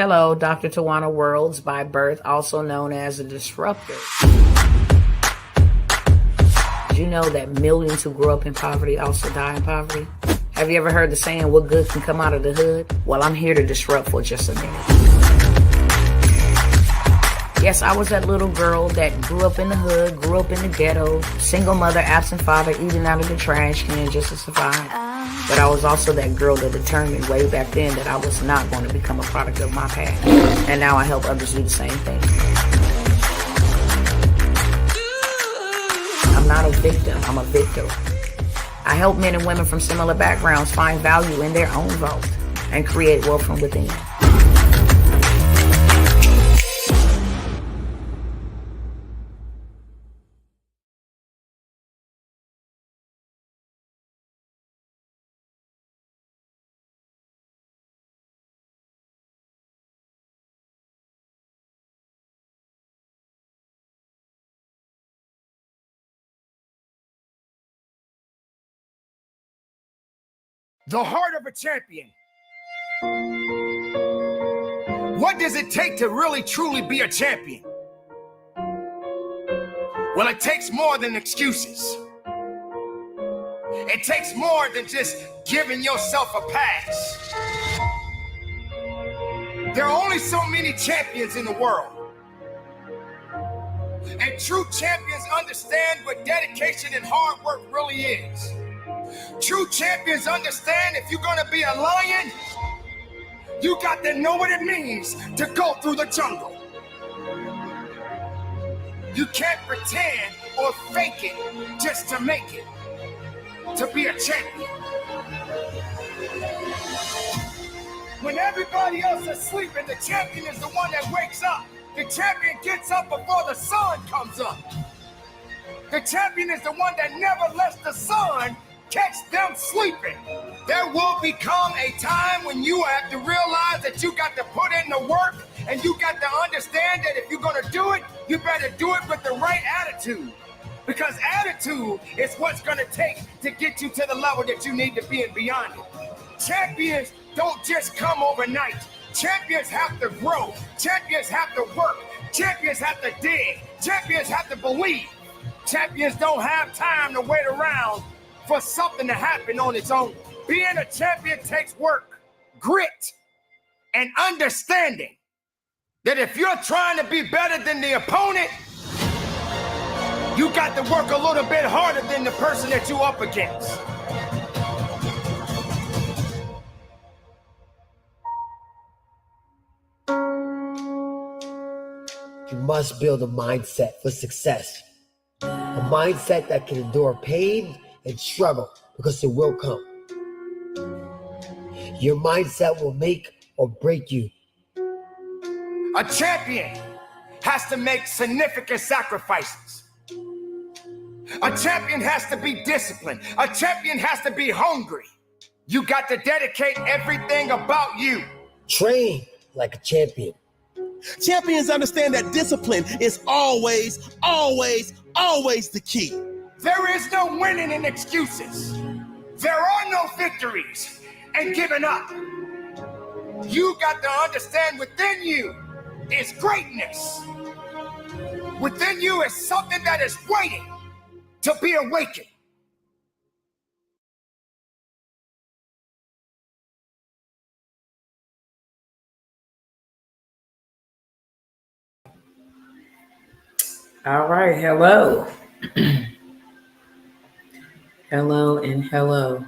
Hello, Dr. Tawana Worlds by birth, also known as a disruptor. Did you know that millions who grow up in poverty also die in poverty? Have you ever heard the saying, what good can come out of the hood? Well, I'm here to disrupt for just a minute. Yes, I was that little girl that grew up in the hood, grew up in the ghetto, single mother, absent father, eating out of the trash can just to survive. But I was also that girl that determined way back then that I was not going to become a product of my past. And now I help others do the same thing. I'm not a victim, I'm a victor. I help men and women from similar backgrounds find value in their own vault and create wealth from within. The heart of a champion. What does it take to really truly be a champion? Well, it takes more than excuses. It takes more than just giving yourself a pass. There are only so many champions in the world. And true champions understand what dedication and hard work really is. True champions understand if you're gonna be a lion, you got to know what it means to go through the jungle. You can't pretend or fake it just to make it, to be a champion. When everybody else is sleeping, the champion is the one that wakes up. The champion gets up before the sun comes up. The champion is the one that never lets the sun catch them sleeping. There will become a time when you have to realize that you got to put in the work and you got to understand that if you're gonna do it, you better do it with the right attitude. Because attitude is what's gonna take to get you to the level that you need to be and beyond it. Champions don't just come overnight. Champions have to grow. Champions have to work. Champions have to dig. Champions have to believe. Champions don't have time to wait around for something to happen on its own. Being a champion takes work, grit, and understanding that if you're trying to be better than the opponent, you got to work a little bit harder than the person that you're up against. You must build a mindset for success. A mindset that can endure pain and struggle, because it will come. Your mindset will make or break you. A champion has to make significant sacrifices. A champion has to be disciplined. A champion has to be hungry. You got to dedicate everything about you. Train like a champion. Champions understand that discipline is always the key. There is no winning in excuses. There are no victories and giving up. You got to understand within you is greatness. Within you is something that is waiting to be awakened. All right, hello. Hello and hello.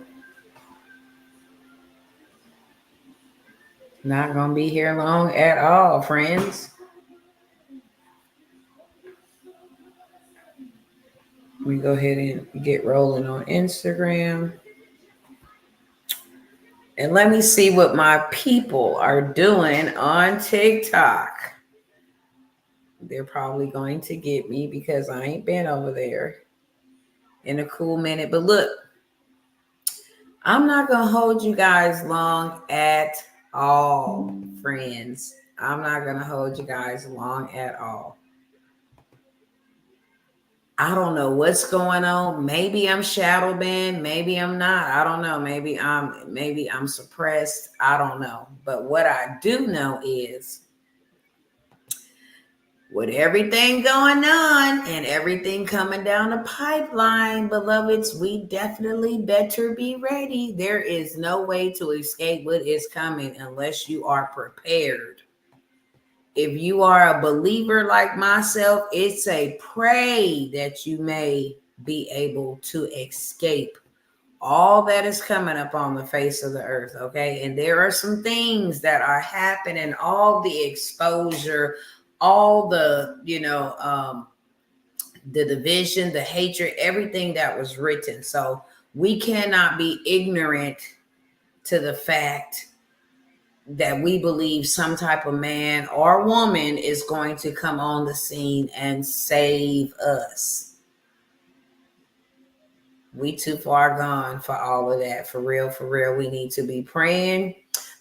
Not going to be here long at all, friends. We go ahead and get rolling on Instagram. And let me see what my people are doing on TikTok. They're probably going to get me because I ain't been over there in a cool minute. But look, I'm not going to hold you guys long at all, friends. I'm not going to hold you guys long at all. I don't know what's going on. Maybe I'm shadow banned. Maybe I'm not. I don't know. Maybe I'm suppressed. I don't know. But what I do know is, with everything going on and everything coming down the pipeline, beloveds, we definitely better be ready. There is no way to escape what is coming unless you are prepared. If you are a believer like myself, it's a pray that you may be able to escape all that is coming up on the face of the earth. Okay. And there are some things that are happening, all the exposure, all the, the division, the hatred, everything that was written. So we cannot be ignorant to the fact that we believe some type of man or woman is going to come on the scene and save us. We too far gone for all of that. For real, we need to be praying.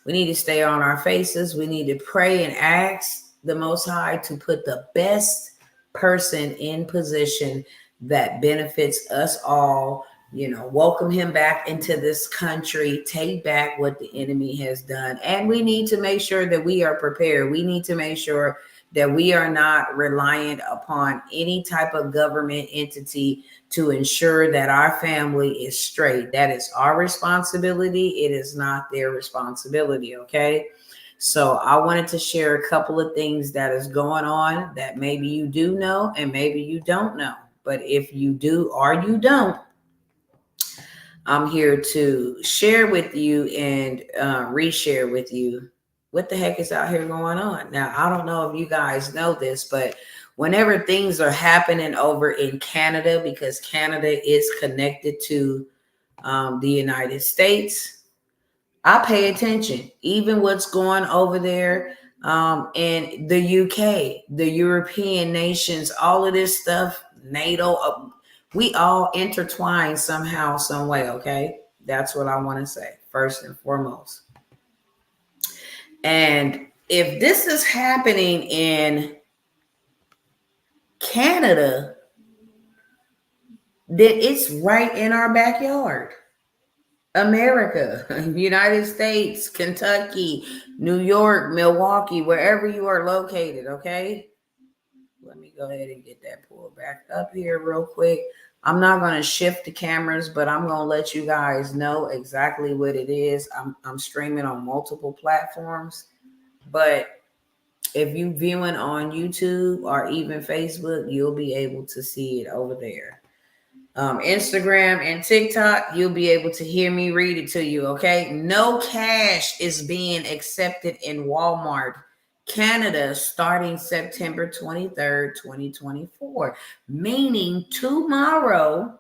We need to stay on our faces. We need to pray and ask the Most High to put the best person in position that benefits us all. Welcome him back into this country, take back what the enemy has done. And we need to make sure that we are prepared. We need to make sure that we are not reliant upon any type of government entity to ensure that our family is straight. That is our responsibility. It is not their responsibility. Okay. So I wanted to share a couple of things that is going on that maybe you do know and maybe you don't know. But if you do or you don't, I'm here to share with you and reshare with you what the heck is out here going on. Now, I don't know if you guys know this, but whenever things are happening over in Canada, because Canada is connected to the United States, I pay attention. Even what's going over there in the UK, the European nations, all of this stuff, NATO, we all intertwine somehow, some way, okay? That's what I want to say, first and foremost. And if this is happening in Canada, then it's right in our backyard. America, United States, Kentucky, New York, Milwaukee, wherever you are located, okay? Let me go ahead and get that pulled back up here real quick. I'm not going to shift the cameras, but I'm going to let you guys know exactly what it is. I'm streaming on multiple platforms, but if you viewing on YouTube or even Facebook, you'll be able to see it over there. Instagram and TikTok, you'll be able to hear me read it to you, okay? No cash is being accepted in Walmart Canada starting September 23rd, 2024, meaning tomorrow,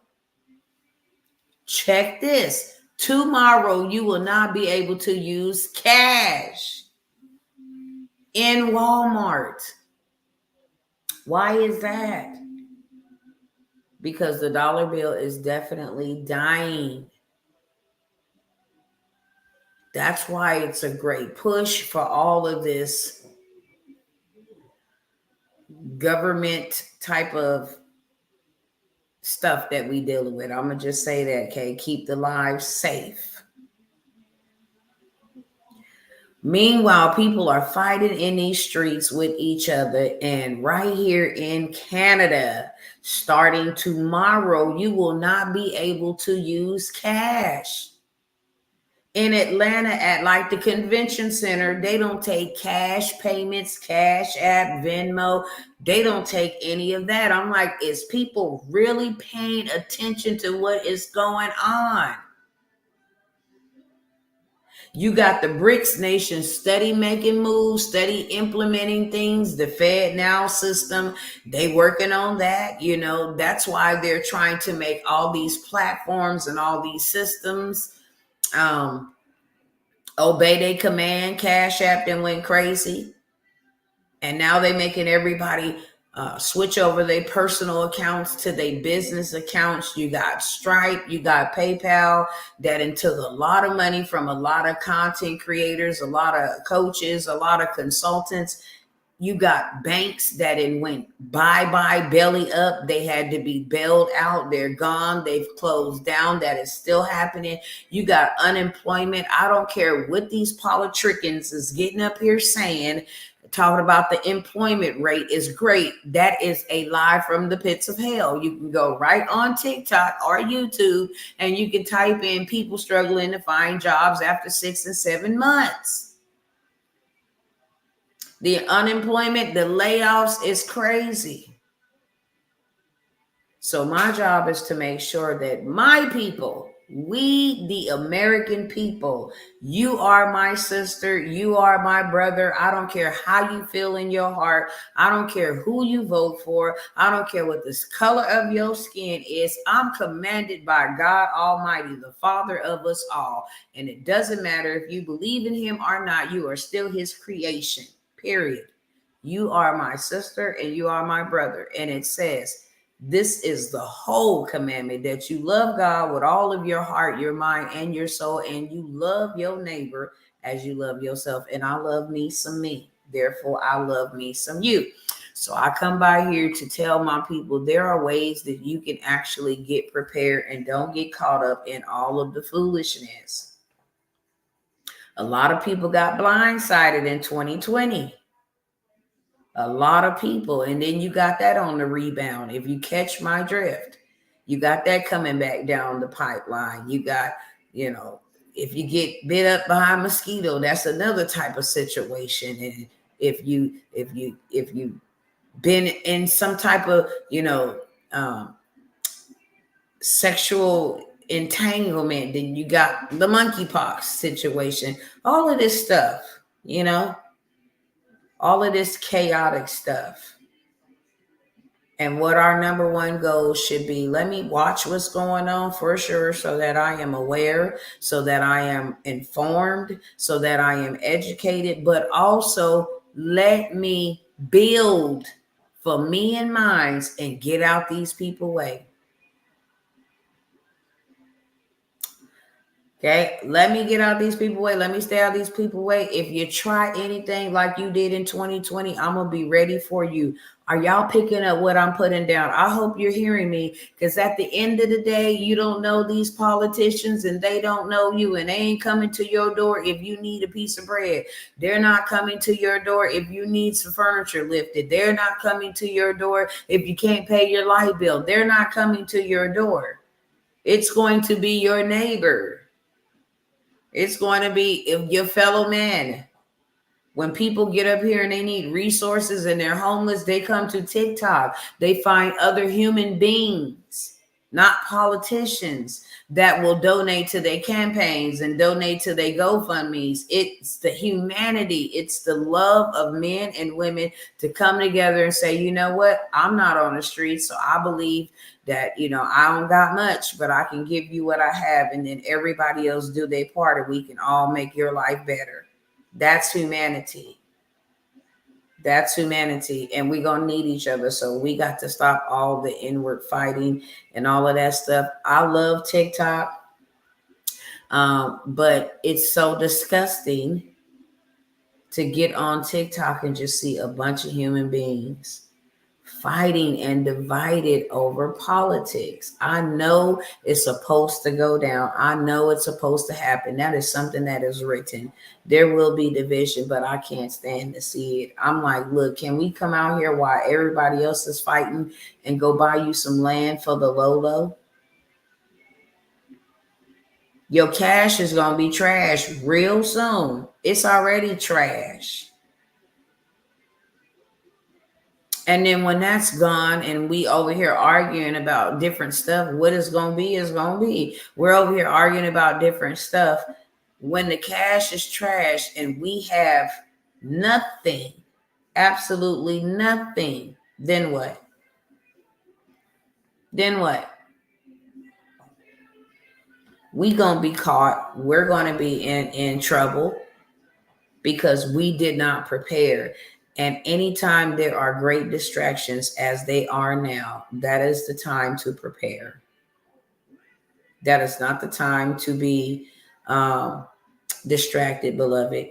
check this, tomorrow you will not be able to use cash in Walmart. Why is that? Because the dollar bill is definitely dying. That's why it's a great push for all of this government type of stuff that we dealing with. I'm going to just say that, okay? Keep the lives safe. Meanwhile, people are fighting in these streets with each other. And right here in Canada, starting tomorrow, you will not be able to use cash. In Atlanta, at like the convention center, they don't take cash payments, Cash App, Venmo. They don't take any of that. I'm like, is people really paying attention to what is going on? You got the BRICS nations steady making moves, steady implementing things. The Fed Now system, they working on that. That's why they're trying to make all these platforms and all these systems obey their command. Cash App then went crazy. And now they making everybody switch over their personal accounts to their business accounts. You got Stripe, you got PayPal that took a lot of money from a lot of content creators, a lot of coaches, a lot of consultants. You got banks that it went bye-bye, belly up. They had to be bailed out. They're gone. They've closed down. That is still happening. You got unemployment. I don't care what these politicians is getting up here saying, talking about the employment rate is great. That is a lie from the pits of hell. You can go right on TikTok or YouTube and you can type in people struggling to find jobs after 6 and 7 months. The unemployment, the layoffs is crazy. So my job is to make sure that my people, we, the American people, you are my sister, you are my brother. I don't care how you feel in your heart. I don't care who you vote for. I don't care what the color of your skin is. I'm commanded by God Almighty, the Father of us all. And it doesn't matter if you believe in him or not, you are still his creation, period. You are my sister and you are my brother. And it says, this is the whole commandment, that you love God with all of your heart, your mind, and your soul, and you love your neighbor as you love yourself. And I love me some me. Therefore, I love me some you. So I come by here to tell my people there are ways that you can actually get prepared and don't get caught up in all of the foolishness. A lot of people got blindsided in 2020. A lot of people. And then you got that on the rebound. If you catch my drift, you got that coming back down the pipeline. You got, if you get bit up by a mosquito, that's another type of situation. And if you been in some type of, sexual entanglement, then you got the monkeypox situation. All of this stuff, all of this chaotic stuff. And what our number one goal should be, let me watch what's going on for sure, so that I am aware, so that I am informed, so that I am educated, but also let me build for me and mine and get out these people way. Okay, let me get out these people way. Let me stay out these people way. If you try anything like you did in 2020, I'm going to be ready for you. Are y'all picking up what I'm putting down? I hope you're hearing me, because at the end of the day, you don't know these politicians and they don't know you, and they ain't coming to your door if you need a piece of bread. They're not coming to your door if you need some furniture lifted. They're not coming to your door if you can't pay your light bill. They're not coming to your door. It's going to be your neighbor. It's going to be your fellow man. When people get up here and they need resources and they're homeless, they come to TikTok. They find other human beings, not politicians, that will donate to their campaigns and donate to their GoFundMes. It's the humanity. It's the love of men and women to come together and say, you know what? I'm not on the street, so I believe that, I don't got much, but I can give you what I have. And then everybody else do their part, and we can all make your life better. That's humanity. That's humanity. And we're going to need each other. So we got to stop all the inward fighting and all of that stuff. I love TikTok. But it's so disgusting to get on TikTok and just see a bunch of human beings fighting and divided over politics. I know it's supposed to go down. I know it's supposed to happen. That is something that is written. There will be division, but I can't stand to see it. I'm like, look, can we come out here while everybody else is fighting and go buy you some land for the low? Your cash is going to be trash real soon. It's already trash. And then when that's gone and we over here arguing about different stuff, what is going to be is going to be. We're over here arguing about different stuff. When the cash is trash and we have nothing, absolutely nothing, then what? Then what? We going to be caught. We're going to be in trouble because we did not prepare. And anytime there are great distractions, as they are now, that is the time to prepare. That is not the time to be distracted, beloved.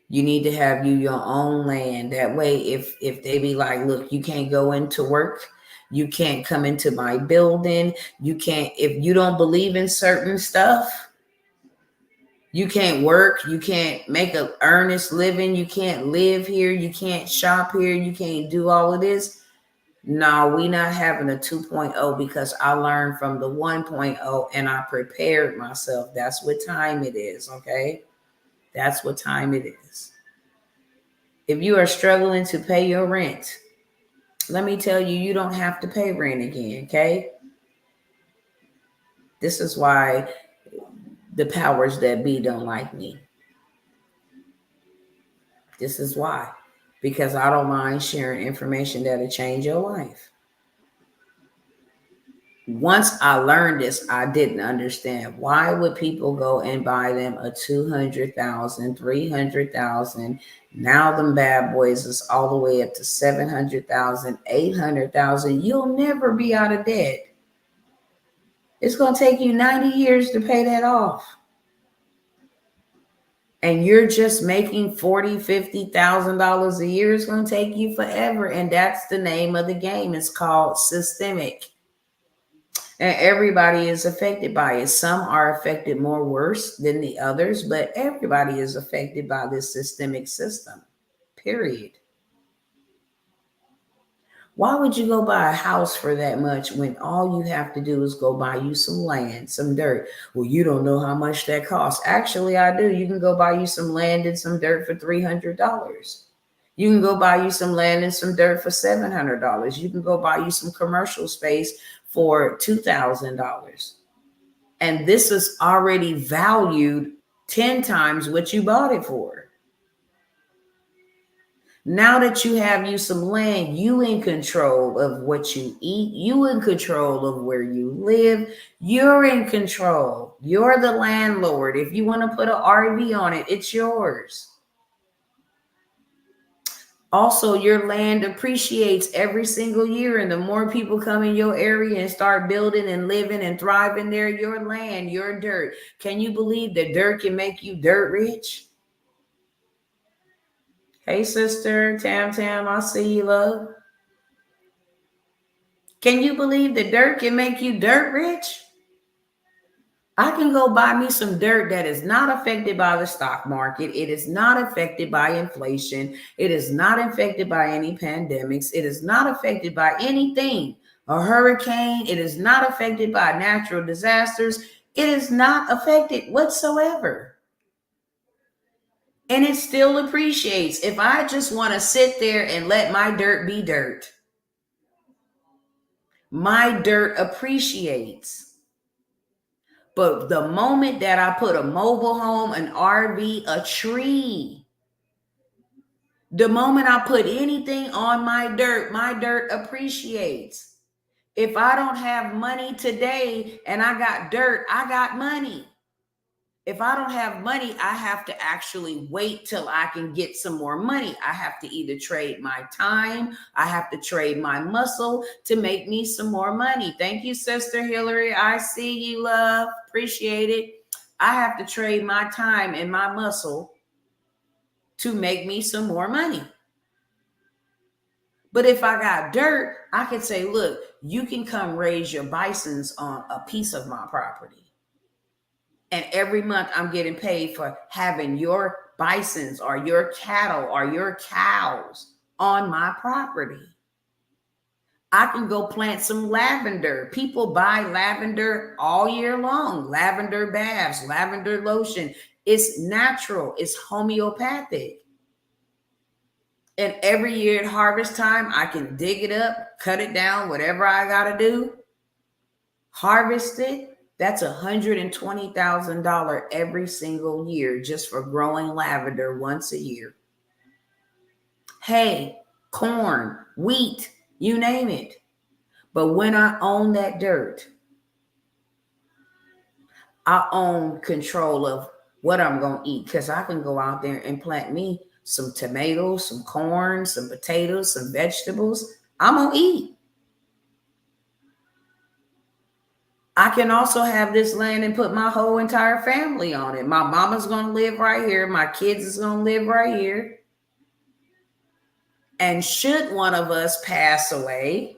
You need to have your own land. That way, if they be like, look, you can't go into work, you can't come into my building, you can't, if you don't believe in certain stuff, you can't work, you can't make an earnest living, you can't live here, you can't shop here, you can't do all of this. No, we not having a 2.0 because I learned from the 1.0 and I prepared myself. That's what time it is, okay? That's what time it is. If you are struggling to pay your rent, let me tell you, you don't have to pay rent again, okay? This is why the powers that be don't like me. This is why. Because I don't mind sharing information that'll change your life. Once I learned this, I didn't understand. Why would people go and buy them a 200,000, 300,000? Now them bad boys is all the way up to 700,000, 800,000. You'll never be out of debt. It's going to take you 90 years to pay that off. And you're just making $40,000, $50,000 a year. It's going to take you forever. And that's the name of the game. It's called systemic. And everybody is affected by it. Some are affected more worse than the others, but everybody is affected by this systemic system, period. Why would you go buy a house for that much when all you have to do is go buy you some land, some dirt? Well, you don't know how much that costs. Actually, I do. You can go buy you some land and some dirt for $300. You can go buy you some land and some dirt for $700. You can go buy you some commercial space for $2,000. And this is already valued 10 times what you bought it for. Now that you have you some land, you in control of what you eat. You in control of where you live. You're in control. You're the landlord. If you want to put an RV on it, it's yours. Also, your land appreciates every single year. And the more people come in your area and start building and living and thriving there, your land, your dirt. Can you believe that dirt can make you dirt rich? Hey, sister, Tam, I see you, love. Can you believe that dirt can make you dirt rich? I can go buy me some dirt that is not affected by the stock market. It is not affected by inflation. It is not affected by any pandemics. It is not affected by anything. A hurricane. It is not affected by natural disasters. It is not affected whatsoever. And it still appreciates. If I just want to sit there and let my dirt be dirt, my dirt appreciates. But the moment that I put a mobile home, an RV, a tree, the moment I put anything on my dirt appreciates. If I don't have money today and I got dirt, I got money. If I don't have money, I have to actually wait till I can get some more money. I have to either trade my time, I have to trade my muscle to make me some more money. Thank you, Sister Hillary. I see you, love. Appreciate it. I have to trade my time and my muscle to make me some more money. But if I got dirt, I can say, look, you can come raise your bisons on a piece of my property. And every month I'm getting paid for having your bisons or your cattle or your cows on my property. I can go plant some lavender. People buy lavender all year long. Lavender baths, lavender lotion. It's natural. It's homeopathic. And every year at harvest time, I can dig it up, cut it down, whatever I got to do, harvest it. That's $120,000 every single year just for growing lavender once a year. Hay, corn, wheat, you name it. But when I own that dirt, I own control of what I'm going to eat, because I can go out there and plant me some tomatoes, some corn, some potatoes, some vegetables. I'm going to eat. I can also have this land and put my whole entire family on it. My mama's going to live right here. My kids is going to live right here. And should one of us pass away,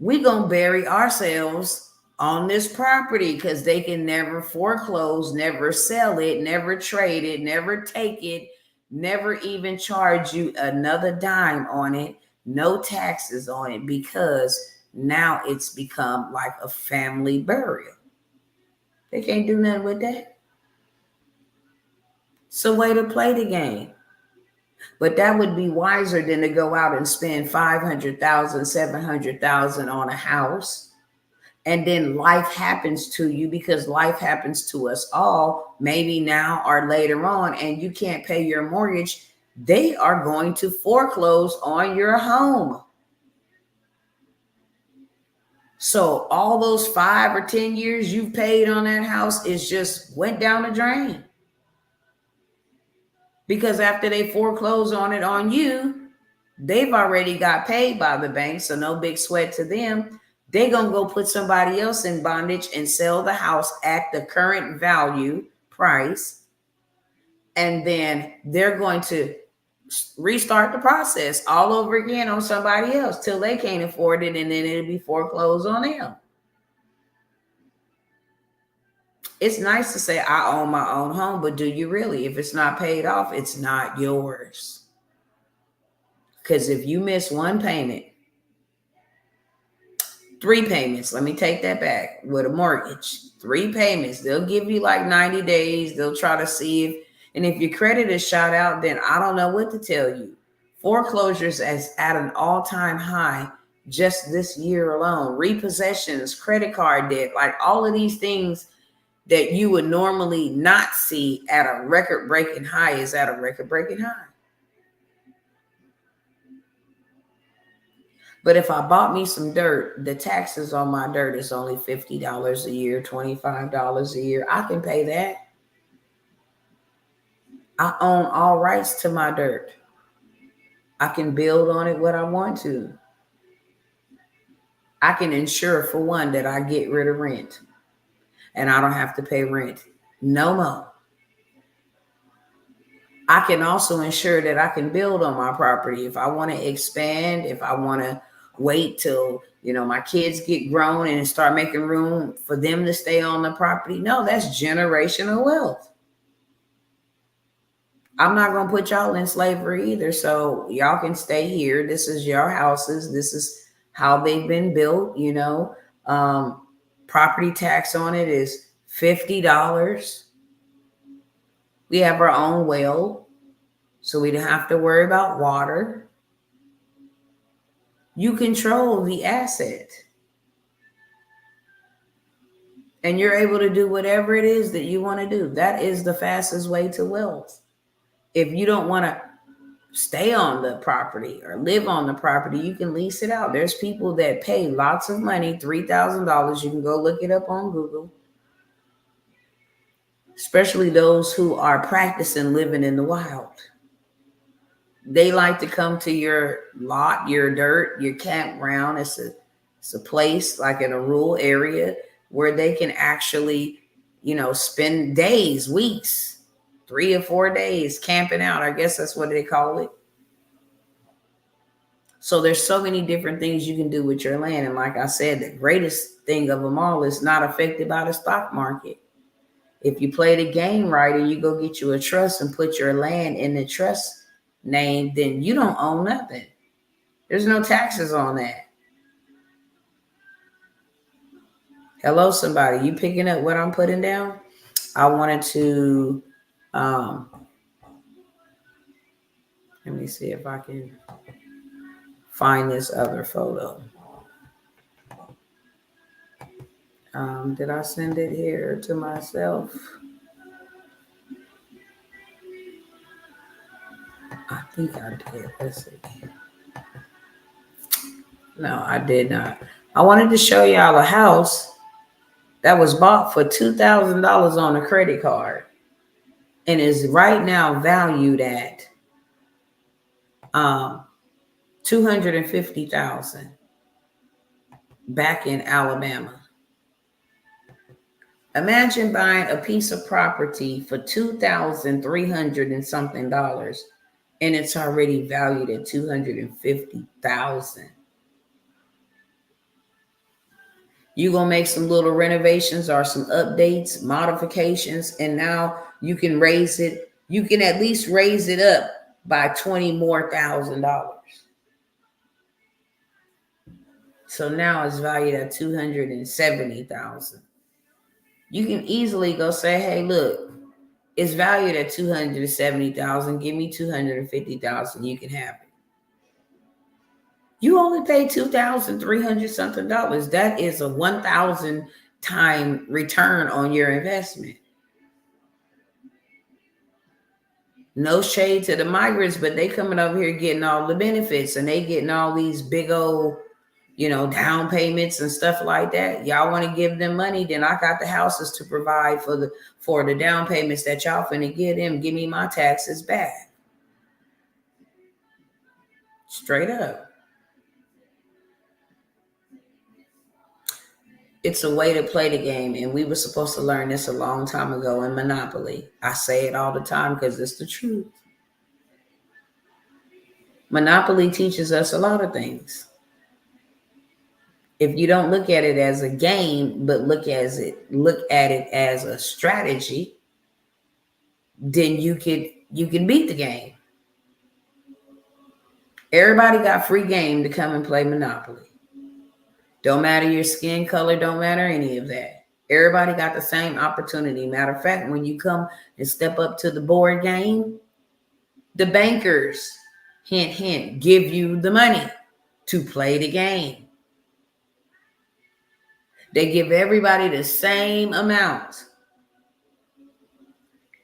we going to bury ourselves on this property because they can never foreclose, never sell it, never trade it, never take it, never even charge you another dime on it, no taxes on it, because now it's become like a family burial. They can't do nothing with that. It's a way to play the game. But that would be wiser than to go out and spend $500,000, $700,000 on a house. And then life happens to you, because life happens to us all, maybe now or later on, and you can't pay your mortgage. They are going to foreclose on your home. So all those 5 or 10 years you've paid on that house is just went down the drain. Because after they foreclose on it on you, they've already got paid by the bank, so no big sweat to them. They're going to go put somebody else in bondage and sell the house at the current value price. And then they're going to restart the process all over again on somebody else till they can't afford it, and then it'll be foreclosed on them. It's nice to say I own my own home, but do you really? If it's not paid off, it's not yours. Because if you miss one payment, 3 payments, let me take that back, with a mortgage, 3 payments, they'll give you like 90 days. They'll try to see if, and if your credit is shot out, then I don't know what to tell you. Foreclosures is at an all-time high just this year alone. Repossessions, credit card debt, like all of these things that you would normally not see at a record-breaking high is at a record-breaking high. But if I bought me some dirt, the taxes on my dirt is only $50 a year, $25 a year. I can pay that. I own all rights to my dirt. I can build on it what I want to. I can ensure, for one, that I get rid of rent. And I don't have to pay rent no more. I can also ensure that I can build on my property. If I want to expand, if I want to wait till, my kids get grown and start making room for them to stay on the property. No, that's generational wealth. I'm not going to put y'all in slavery either. So y'all can stay here. This is your houses. This is how they've been built. Property tax on it is $50. We have our own well, so we don't have to worry about water. You control the asset. And you're able to do whatever it is that you want to do. That is the fastest way to wealth. If you don't want to stay on the property or live on the property, you can lease it out. There's people that pay lots of money, $3,000. You can go look it up on Google. Especially those who are practicing living in the wild. They like to come to your lot, your dirt, your campground. It's a place like in a rural area where they can actually, spend days, weeks, 3 or 4 days camping out. I guess that's what they call it. So there's so many different things you can do with your land. And like I said, the greatest thing of them all is not affected by the stock market. If you play the game right and you go get you a trust and put your land in the trust name, then you don't own nothing. There's no taxes on that. Hello, somebody. You picking up what I'm putting down? I wanted to, let me see if I can find this other photo. Did I send it here to myself? I think I did. Let's see. No, I did not. I wanted to show y'all a house that was bought for $2,000 on a credit card and is right now valued at $250,000 back in Alabama. Imagine buying a piece of property for $2,300 and something dollars, and it's already valued at $250,000. You're going to make some little renovations or some updates, modifications, and now you can raise it. You can at least raise it up by $20,000 more. So now it's valued at $270,000. You can easily go say, hey, look, it's valued at $270,000. Give me $250,000. You can have it. You only pay $2,300 something dollars. That is a 1,000 time return on your investment. No shade to the migrants, but they coming over here getting all the benefits, and they getting all these big old, down payments and stuff like that. Y'all want to give them money, then I got the houses to provide for the down payments that y'all finna give them. Give me my taxes back. Straight up. It's a way to play the game, and we were supposed to learn this a long time ago in Monopoly. I say it all the time because it's the truth. Monopoly teaches us a lot of things. If you don't look at it as a game, but look at it as a strategy, then you can beat the game. Everybody got free game to come and play Monopoly. Don't matter your skin color, don't matter any of that. Everybody got the same opportunity. Matter of fact, when you come and step up to the board game, the bankers, hint, hint, give you the money to play the game. They give everybody the same amount.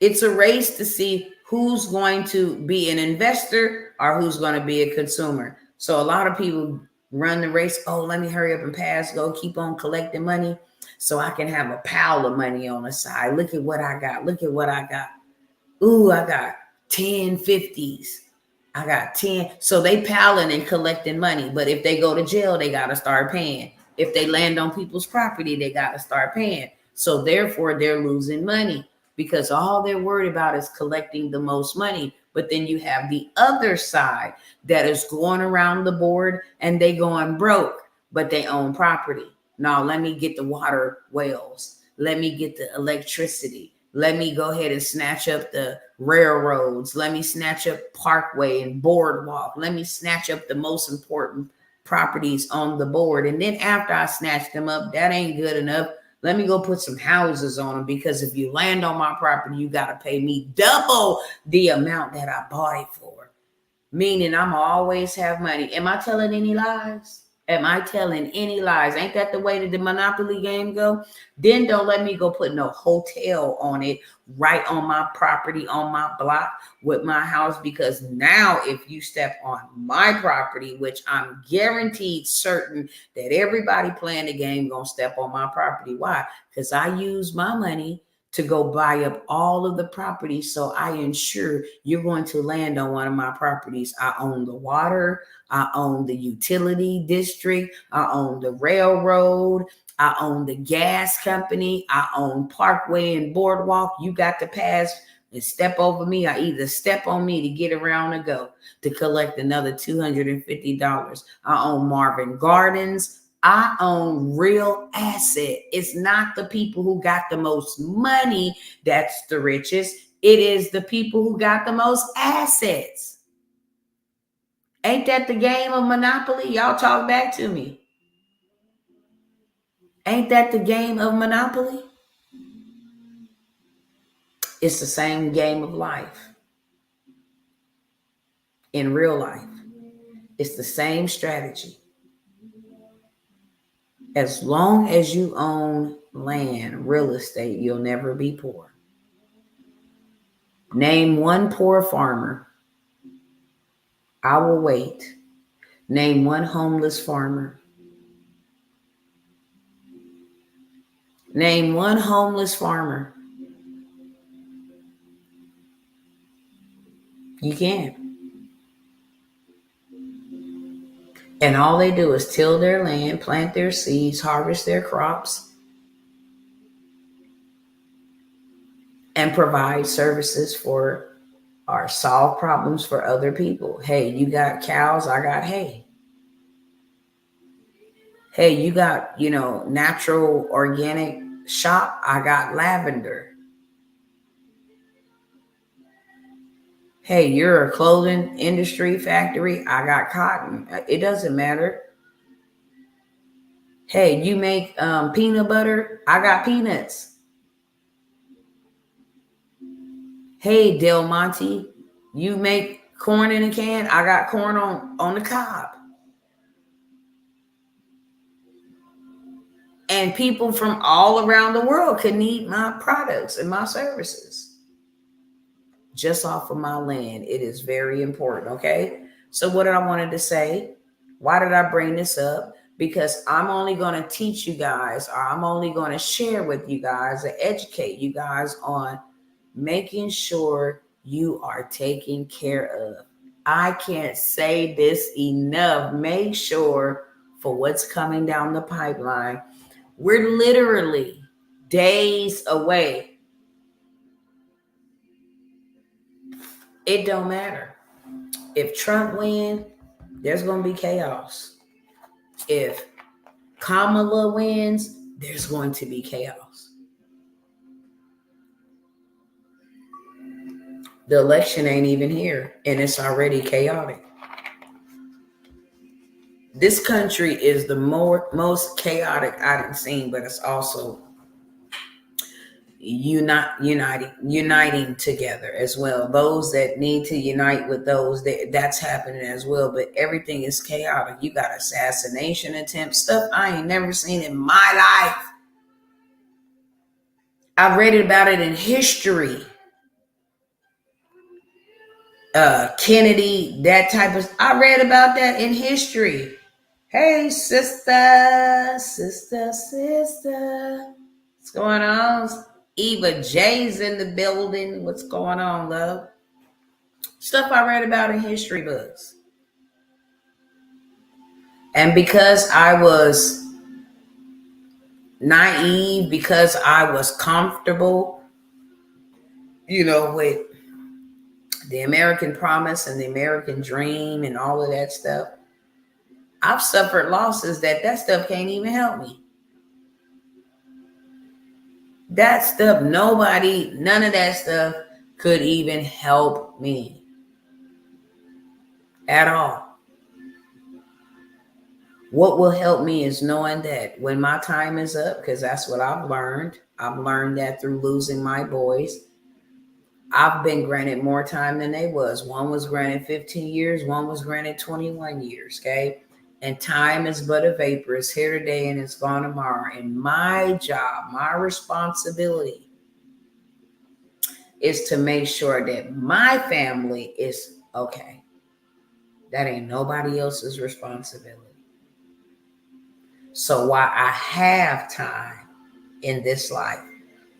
It's a race to see who's going to be an investor or who's going to be a consumer. So a lot of people run the race. Oh, let me hurry up and pass go. Keep on collecting money so I can have a pile of money on the side. Look at what I got. Look at what I got. Ooh, I got 10 50s. I got 10. So they piling and collecting money. But if they go to jail, they got to start paying. If they land on people's property, they got to start paying. So therefore, they're losing money because all they're worried about is collecting the most money. But then you have the other side that is going around the board and they going broke, but they own property. Now, let me get the water wells. Let me get the electricity. Let me go ahead and snatch up the railroads. Let me snatch up Parkway and Boardwalk. Let me snatch up the most important properties on the board. And then after I snatch them up, that ain't good enough. Let me go put some houses on them, because if you land on my property, you got to pay me double the amount that I bought it for. Meaning I'm always have money. Am I telling any lies? Am I telling any lies? Ain't that the way that the Monopoly game go? Then don't let me go put no hotel on it right on my property, on my block with my house. Because now if you step on my property, which I'm guaranteed certain that everybody playing the game gonna step on my property. Why? Because I use my money to go buy up all of the properties. So I ensure you're going to land on one of my properties. I own the water. I own the utility district. I own the railroad. I own the gas company. I own Parkway and Boardwalk. You got to pass and step over me, or either step on me to get around or go to collect another $250. I own Marvin Gardens. I own real asset. It's not the people who got the most money that's the richest. It is the people who got the most assets. Ain't that the game of Monopoly? Y'all talk back to me. Ain't that the game of Monopoly? It's the same game of life. In real life, it's the same strategy. As long as you own land, real estate, you'll never be poor. Name one poor farmer. I will wait. Name one homeless farmer. Name one homeless farmer. You can't. And all they do is till their land, plant their seeds, harvest their crops, and provide services for or solve problems for other people. Hey, you got cows, I got hay. Hey, you got, natural organic shop, I got lavender. Hey, you're a clothing industry factory, I got cotton. It doesn't matter. Hey, you make peanut butter, I got peanuts. Hey, Del Monte, you make corn in a can, I got corn on the cob. And people from all around the world can need my products and my services just off of my land. It is very important, okay? So what did I wanted to say? Why did I bring this up? Because I'm only going to teach you guys, or I'm only going to share with you guys and educate you guys on making sure you are taken care of. I can't say this enough. Make sure for what's coming down the pipeline. We're literally days away. It don't matter. If Trump wins, there's going to be chaos. If Kamala wins, there's going to be chaos. The election ain't even here, and it's already chaotic. This country is the most chaotic I've seen, but it's also uniting together as well. Those that need to unite with those that's happening as well, but everything is chaotic. You got assassination attempts, stuff I ain't never seen in my life. I read about it in history. Kennedy, that type of, I read about that in history. Hey, sister, what's going on? Eva J's in the building. What's going on, love? Stuff I read about in history books. And because I was naive, because I was comfortable, with the American promise and the American dream and all of that stuff, I've suffered losses that stuff can't even help me. That stuff, none of that stuff could even help me at all. What will help me is knowing that when my time is up, because that's what I've learned. I've learned that through losing my boys. I've been granted more time than they was. One was granted 15 years. One was granted 21 years, okay? And time is but a vapor. It's here today and it's gone tomorrow. And my job, my responsibility is to make sure that my family is okay. That ain't nobody else's responsibility. So while I have time in this life,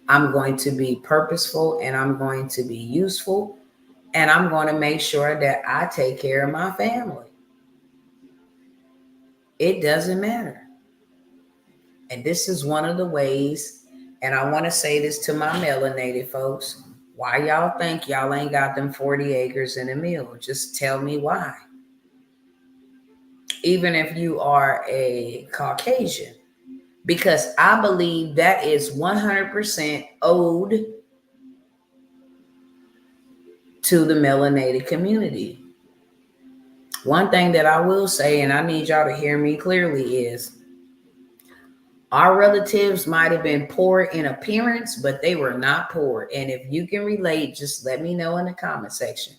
I'm going to be purposeful and I'm going to be useful and I'm going to make sure that I take care of my family. It doesn't matter. And this is one of the ways, and I want to say this to my melanated folks, why y'all think y'all ain't got them 40 acres and a mill? Just tell me why. Even if you are a Caucasian, because I believe that is 100% owed to the melanated community. One thing that I will say, and I need y'all to hear me clearly, is our relatives might have been poor in appearance, but they were not poor. And if you can relate, just let me know in the comment section.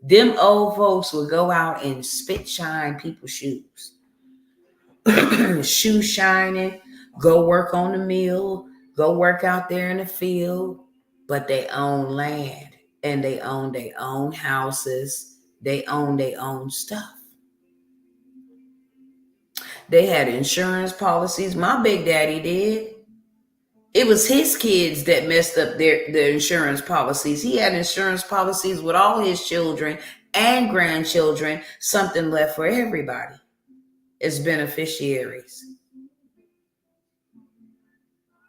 Them old folks would go out and spit shine people's shoes. Shoe shining, go work on the mill, go work out there in the field, but they own land and they own their own houses. They own their own stuff. They had insurance policies. My big daddy did. It was his kids that messed up their insurance policies. He had insurance policies with all his children and grandchildren, something left for everybody as beneficiaries.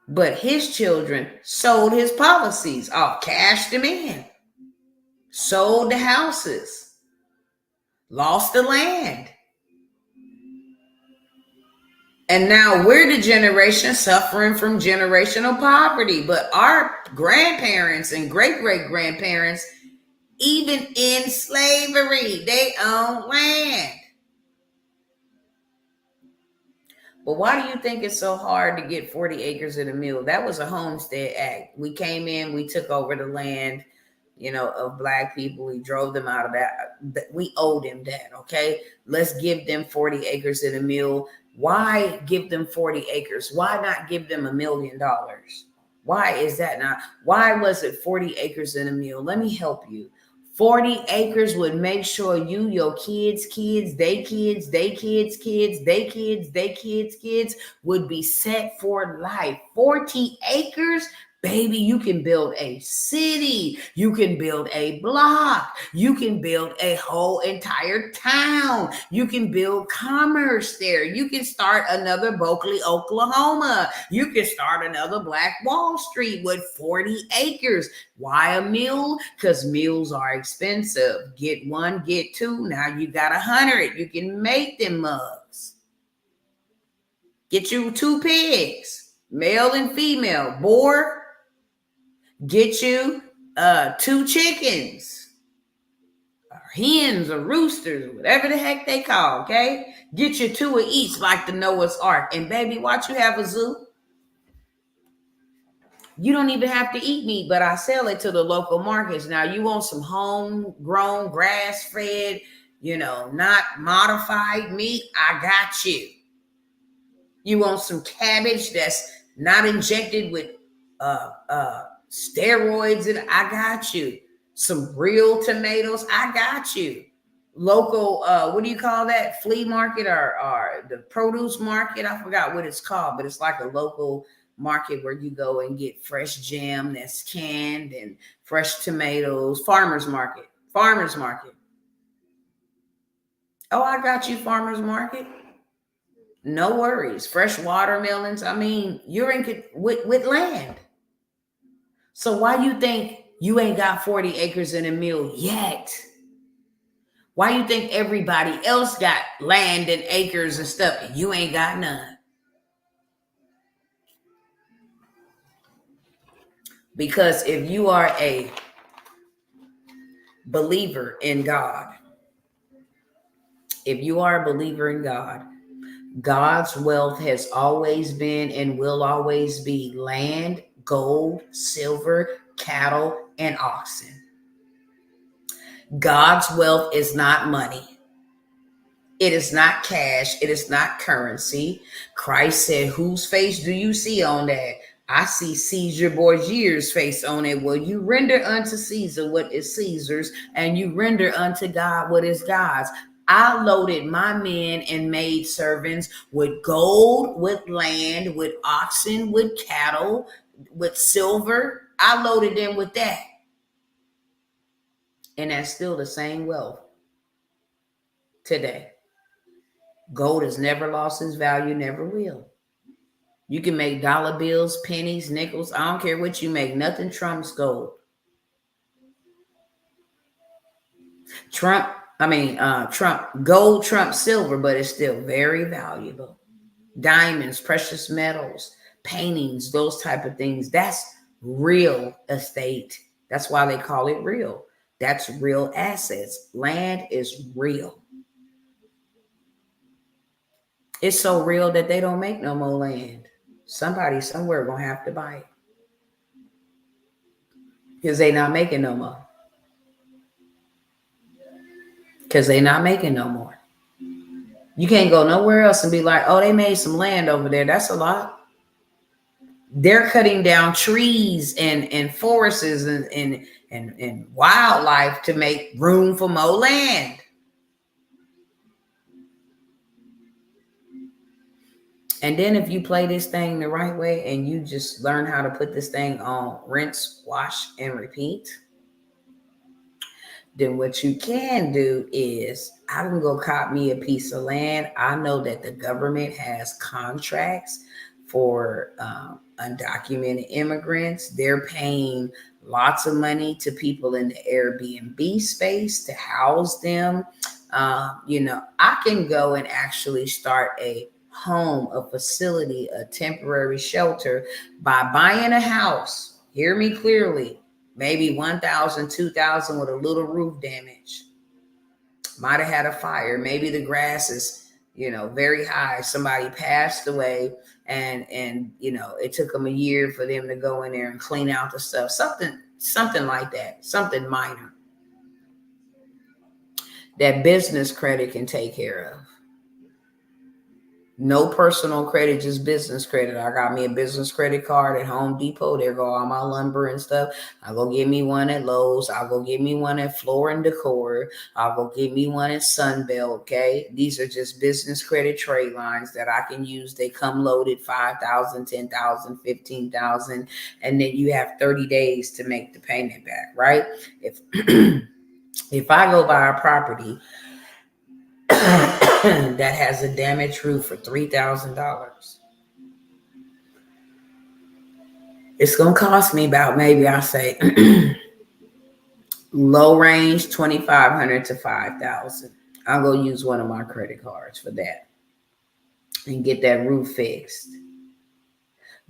But his children sold his policies off, cashed them in, sold the houses, lost the land. And now we're the generation suffering from generational poverty. But our grandparents and great-great-grandparents, even in slavery, they owned land. But why do you think it's so hard to get 40 acres and a mule? That was a Homestead Act. We came in, we took over the land, of Black people. We drove them out of that. We owe them that, okay? Let's give them 40 acres and a mule. Why give them 40 acres? Why not give them $1 million? Why is that not? Why was it 40 acres and a mule? Let me help you. 40 acres would make sure you, your kids, they kids would be set for life. 40 acres, baby, you can build a city. You can build a block. You can build a whole entire town. You can build commerce there. You can start another Berkeley, Oklahoma. You can start another Black Wall Street with 40 acres. Why a mule? Because mules are expensive. Get one, get two. Now you got 100. You can make them mugs. Get you 2 pigs, male and female. Boar. Get you 2 chickens, or hens, or roosters, whatever the heck they call, okay? Get you 2 of each, like the Noah's Ark. And baby, watch you have a zoo. You don't even have to eat meat, but I sell it to the local markets. Now, you want some homegrown, grass-fed, not modified meat? I got you. You want some cabbage that's not injected with steroids, and I got you. Some real tomatoes, I got you. Local, what do you call that? Flea market or the produce market? I forgot what it's called, but it's like a local market where you go and get fresh jam that's canned and fresh tomatoes. Farmers market. Oh, I got you, farmers market. No worries. Fresh watermelons. I mean, you're in with land. So why you think you ain't got 40 acres and a mule yet? Why you think everybody else got land and acres and stuff and you ain't got none? Because if you are a believer in God, God's wealth has always been and will always be land, gold, silver, cattle, and oxen. God's wealth is not money. It is not cash. It is not currency. Christ said, whose face do you see on that? I see Caesar Borgia's face on it. Well, you render unto Caesar what is Caesar's, and you render unto God what is God's. I loaded my men and maid servants with gold, with land, with oxen, with cattle, with silver. I loaded them with that. And that's still the same wealth today. Gold has never lost its value, never will. You can make dollar bills, pennies, nickels. I don't care what you make. Nothing trumps gold. Gold trumps silver, but it's still very valuable. Diamonds, precious metals, paintings, those type of things. That's real estate. That's why they call it real. That's real assets. Land is real. It's so real that they don't make no more land. Somebody somewhere gonna have to buy it because they not making no more. You can't go nowhere else and be like, oh, they made some land over there. That's a lot. They're cutting down trees and forests and wildlife to make room for more land. And then if you play this thing the right way and you just learn how to put this thing on rinse, wash, and repeat, then what you can do is I can go cop me a piece of land. I know that the government has contracts for undocumented immigrants. They're paying lots of money to people in the Airbnb space to house them. I can go and actually start a home, a facility, a temporary shelter by buying a house. Hear me clearly. Maybe 1,000, 2,000 with a little roof damage. Might have had a fire. Maybe the grass is, very high. Somebody passed away and it took them a year for them to go in there and clean out the stuff. Something like that. Something minor that business credit can take care of. No personal credit, just business credit. I got me a business credit card at Home Depot. There go all my lumber and stuff. I'll go get me one at Lowe's. I'll go get me one at Floor and Decor. I'll go get me one at Sunbelt. Okay. These are just business credit trade lines that I can use. They come loaded 5,000, 10,000, 15,000. And then you have 30 days to make the payment back, right? If I go buy a property that has a damaged roof for $3,000, it's going to cost me about, maybe I say low range, $2,500 to $5,000. I'll go use one of my credit cards for that and get that roof fixed.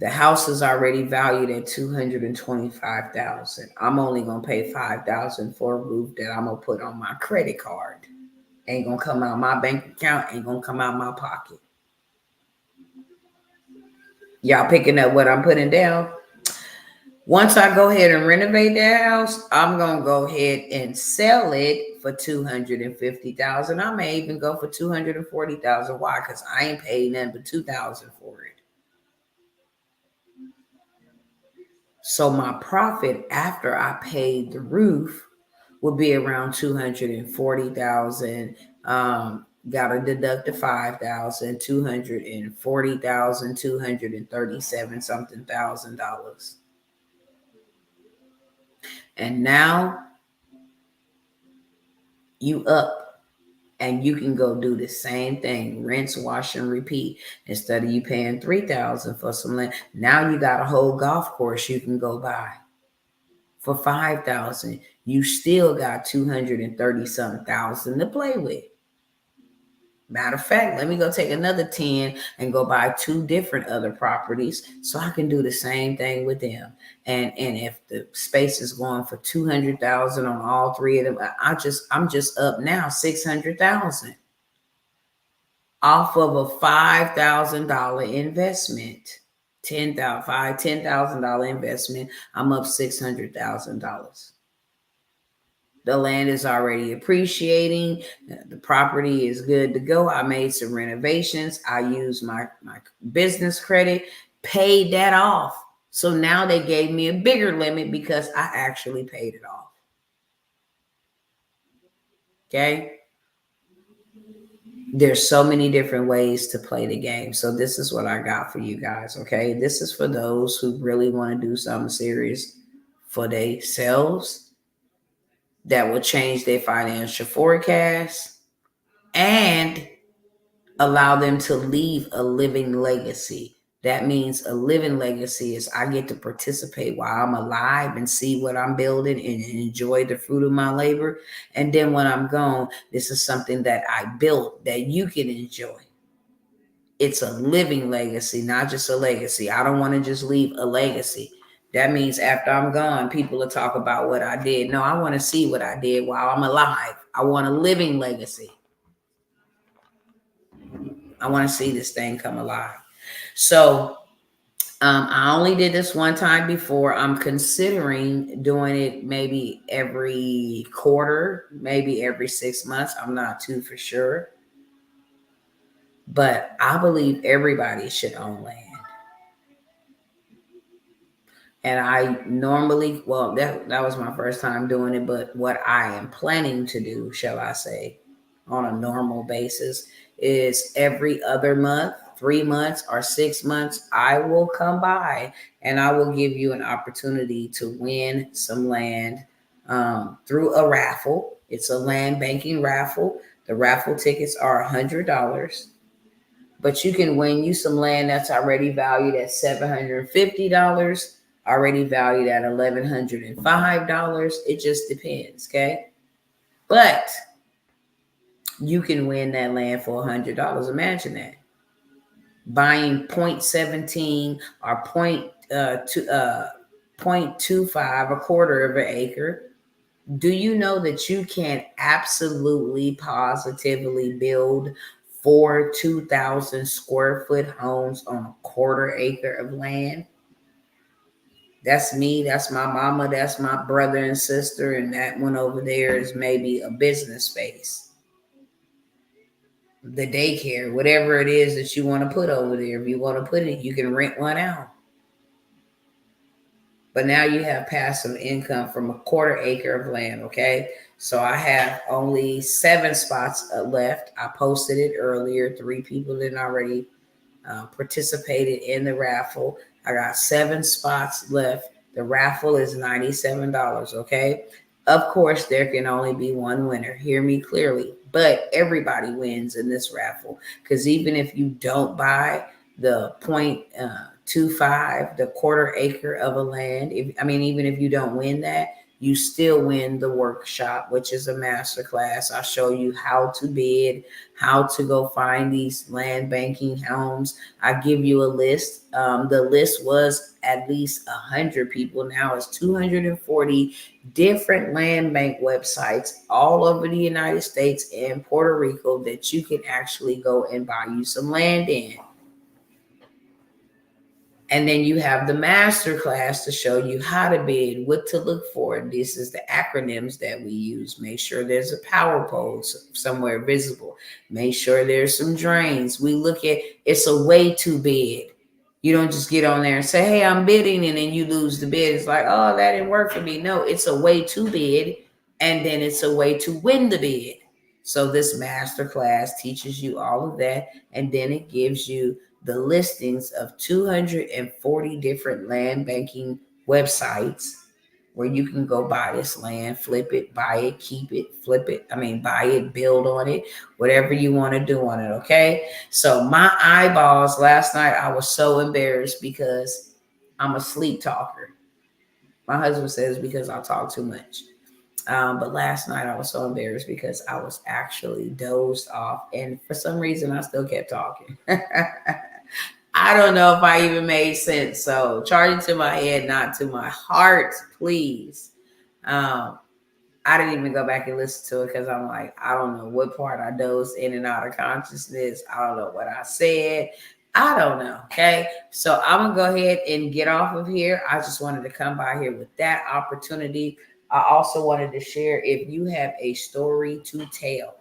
The house is already valued at $225,000. I'm only going to pay $5,000 for a roof that I'm going to put on my credit card. Ain't going to come out my bank account, ain't going to come out my pocket. Y'all picking up what I'm putting down? Once I go ahead and renovate that house, I'm going to go ahead and sell it for $250,000. I may even go for $240,000. Why? Because I ain't paid nothing but $2,000 for it. So my profit after I paid the roof will be around $240,000. Got to deduct the $5,000, $240,000, $237 something thousand. And now you up and you can go do the same thing. Rinse, wash, and repeat. Instead of you paying $3,000 for some land, now you got a whole golf course you can go buy for $5,000. You still got 230 something thousand to play with. Matter of fact, let me go take another 10 and go buy 2 different other properties so I can do the same thing with them. And if the space is going for 200,000 on all 3 of them, I'm just up now $600,000 off of a $5,000 investment. $10,000 investment. I'm up $600,000. The land is already appreciating. The property is good to go. I made some renovations. I used my business credit, paid that off. So now they gave me a bigger limit because I actually paid it off. Okay. There's so many different ways to play the game. So this is what I got for you guys. Okay. This is for those who really want to do something serious for themselves that will change their financial forecast and allow them to leave a living legacy. That means a living legacy is I get to participate while I'm alive and see what I'm building and enjoy the fruit of my labor. And then when I'm gone, this is something that I built that you can enjoy. It's a living legacy, not just a legacy. I don't want to just leave a legacy. That means after I'm gone, people will talk about what I did. No, I want to see what I did while I'm alive. I want a living legacy. I want to see this thing come alive. So I only did this one time before. I'm considering doing it maybe every quarter, maybe every 6 months. I'm not too for sure. But I believe everybody should own land. And I normally, well, that was my first time doing it, but what I am planning to do, shall I say, on a normal basis is every other month, 3 months or 6 months, I will come by and I will give you an opportunity to win some land through a raffle. It's a land banking raffle. The raffle tickets are $100. But you can win you some land that's already valued at $750, already valued at $1,105. It just depends, okay? But you can win that land for $100. Imagine that. Buying 0.17 or 0.25, a quarter of an acre. Do you know that you can absolutely positively build 4 2,000 square foot homes on a quarter acre of land? That's me, that's my mama, that's my brother and sister, and that one over there is maybe a business space, the daycare, whatever it is that you want to put over there. If you want to put it, you can rent one out. But now you have passive income from a quarter acre of land, okay? So I have only 7 spots left. I posted it earlier. 3 people didn't already participated in the raffle. I got 7 spots left. The raffle is $97, okay? Of course, there can only be one winner. Hear me clearly. But everybody wins in this raffle, because even if you don't buy the 0.25, the quarter acre of a land, even if you don't win that, you still win the workshop, which is a masterclass. I'll show you how to bid, how to go find these land banking homes. I give you a list. The list was at least 100 people. Now it's 240 different land bank websites all over the United States and Puerto Rico that you can actually go and buy you some land in. And then you have the master class to show you how to bid, what to look for. This is the acronyms that we use. Make sure there's a power pole somewhere visible. Make sure there's some drains. We look at, it's a way to bid. You don't just get on there and say, hey, I'm bidding, and then you lose the bid. It's like, oh, that didn't work for me. No, it's a way to bid, and then it's a way to win the bid. So this master class teaches you all of that, and then it gives you the listings of 240 different land banking websites where you can go buy this land, flip it, buy it, keep it, flip it. Buy it, build on it, whatever you want to do on it. Okay. So my eyeballs last night, I was so embarrassed because I'm a sleep talker. My husband says because I talk too much. But last night I was so embarrassed because I was actually dozed off. And for some reason, I still kept talking. I don't know if I even made sense. So charge it to my head, not to my heart, please. I didn't even go back and listen to it because I'm like, I don't know what part I dozed in and out of consciousness. I don't know what I said. I don't know. Okay. So I'm going to go ahead and get off of here. I just wanted to come by here with that opportunity. I also wanted to share, if you have a story to tell,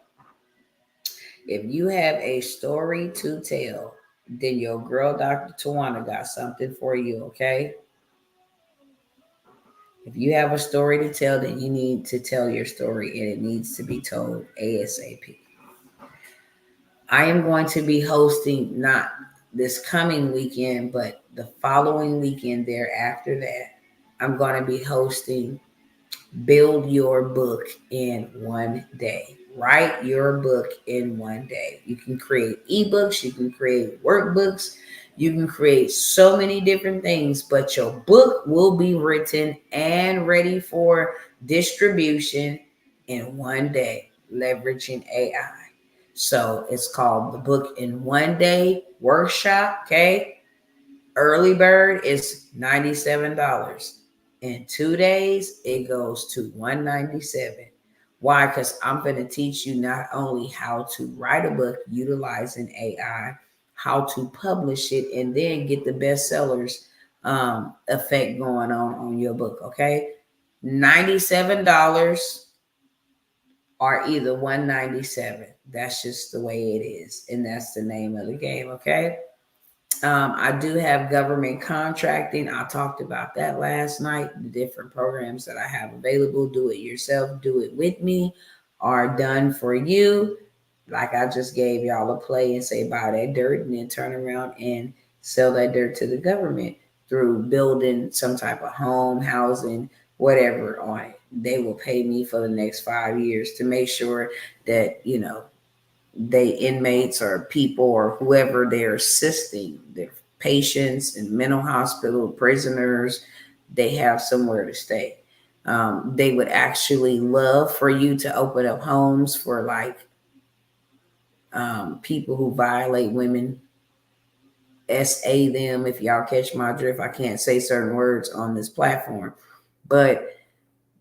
then your girl, Dr. Tawana, got something for you, okay? If you have a story to tell, then you need to tell your story, and it needs to be told ASAP. I am going to be hosting, not this coming weekend, but the following weekend thereafter that, I'm going to be hosting Build Your Book in One Day. Write your book in one day. You can create ebooks, you can create workbooks, you can create so many different things, but your book will be written and ready for distribution in one day, leveraging AI. So it's called the Book in One Day Workshop, okay? Early bird is $97. In 2 days, it goes to $197. Why? Because I'm going to teach you not only how to write a book utilizing AI, how to publish it, and then get the bestsellers effect going on your book, okay? $97 or either $197. That's just the way it is, and that's the name of the game, okay? I do have government contracting. I talked about that last night. The different programs that I have available, do it yourself, do it with me, are done for you. Like I just gave y'all a play and say buy that dirt and then turn around and sell that dirt to the government through building some type of home, housing, whatever on it. They will pay me for the next 5 years to make sure that, they inmates or people or whoever they're assisting, their patients in mental hospital, prisoners, they have somewhere to stay. They would actually love for you to open up homes for like people who violate women. SA them, if y'all catch my drift. I can't say certain words on this platform, but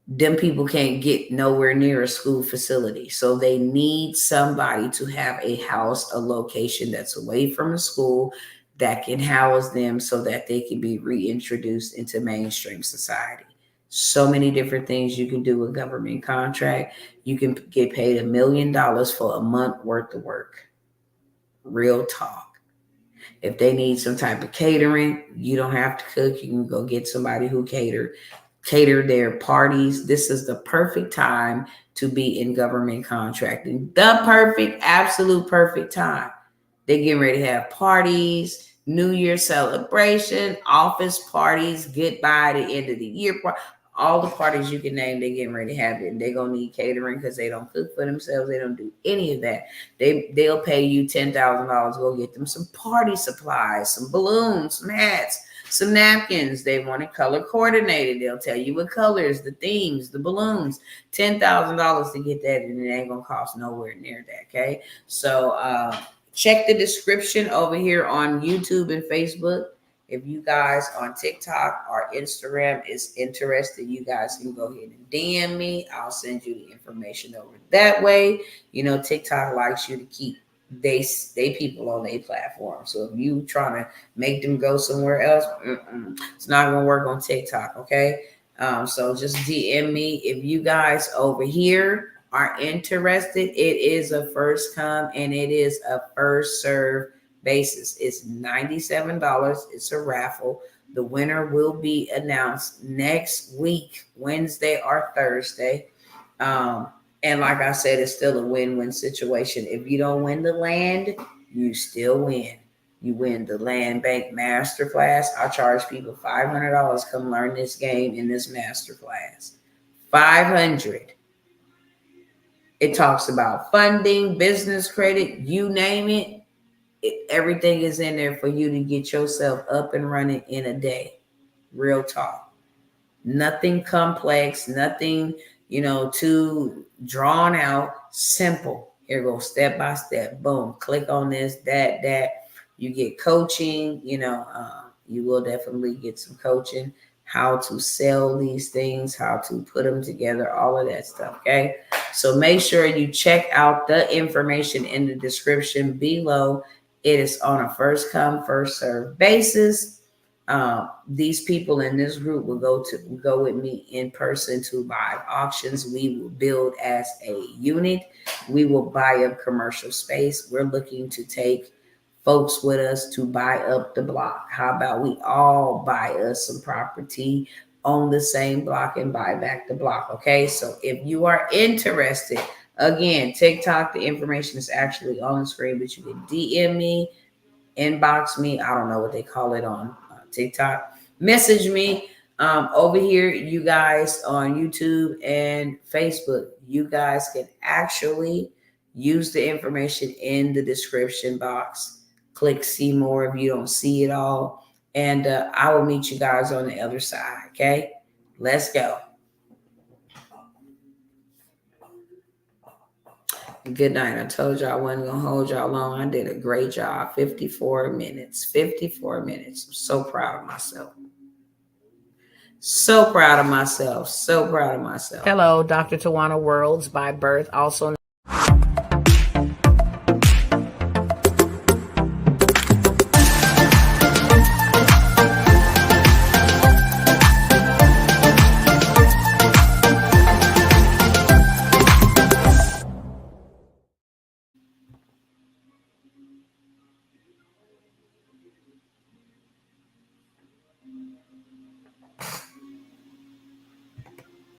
them people can't get nowhere near a school facility. So they need somebody to have a house, a location that's away from a school that can house them so that they can be reintroduced into mainstream society. So many different things you can do with government contract. You can get paid $1 million for a month worth of work. Real talk. If they need some type of catering, you don't have to cook. You can go get somebody who cater their parties. This is the perfect time to be in government contracting. The perfect, absolute perfect time. They getting ready to have parties, New Year celebration, office parties, goodbye at the end of the year. All the parties you can name, they getting ready to have it. They're going to need catering because they don't cook for themselves. They don't do any of that. They'll pay you $10,000 to go get them some party supplies, some balloons, some hats, some napkins. They want it color coordinated. They'll tell you what colors, the themes, the balloons. $10,000 to get that, and it ain't going to cost nowhere near that, okay? So check the description over here on YouTube and Facebook. If you guys on TikTok or Instagram is interested, you guys can go ahead and DM me. I'll send you the information over that way. You know, TikTok likes you to keep they people on their platform. So if you trying to make them go somewhere else, it's not going to work on TikTok, okay? So just DM me. If you guys over here are interested, it is a first come and it is a first serve basis. It's $97. It's a raffle. The winner will be announced next week, Wednesday or Thursday. And like I said, it's still a win-win situation. If you don't win the land, you still win. You win the land bank masterclass. I charge people $500. Come learn this game in this masterclass. $500. It talks about funding, business credit, you name it. Everything is in there for you to get yourself up and running in a day. Real talk. Nothing complex, nothing, too drawn out. Simple. Here goes step by step. Boom. Click on this, that. You get coaching. You will definitely get some coaching. How to sell these things, how to put them together, all of that stuff. Okay. So make sure you check out the information in the description below. It is on a first come, first serve basis. These people in this group will go with me in person to live auctions. We will build as a unit. We will buy up commercial space. We're looking to take folks with us to buy up the block. How about we all buy us some property on the same block and buy back the block? Okay, so if you are interested, again, TikTok, the information is actually on the screen, but you can DM me, inbox me. I don't know what they call it on TikTok. Message me over here, you guys on YouTube and Facebook. You guys can actually use the information in the description box. Click see more if you don't see it all. And I will meet you guys on the other side. Okay, let's go. Good night. I told you I wasn't going to hold y'all long. I did a great job. 54 minutes. 54 minutes. I'm so proud of myself. So proud of myself. So proud of myself. Hello, Dr. Tawana Worlds by birth, also known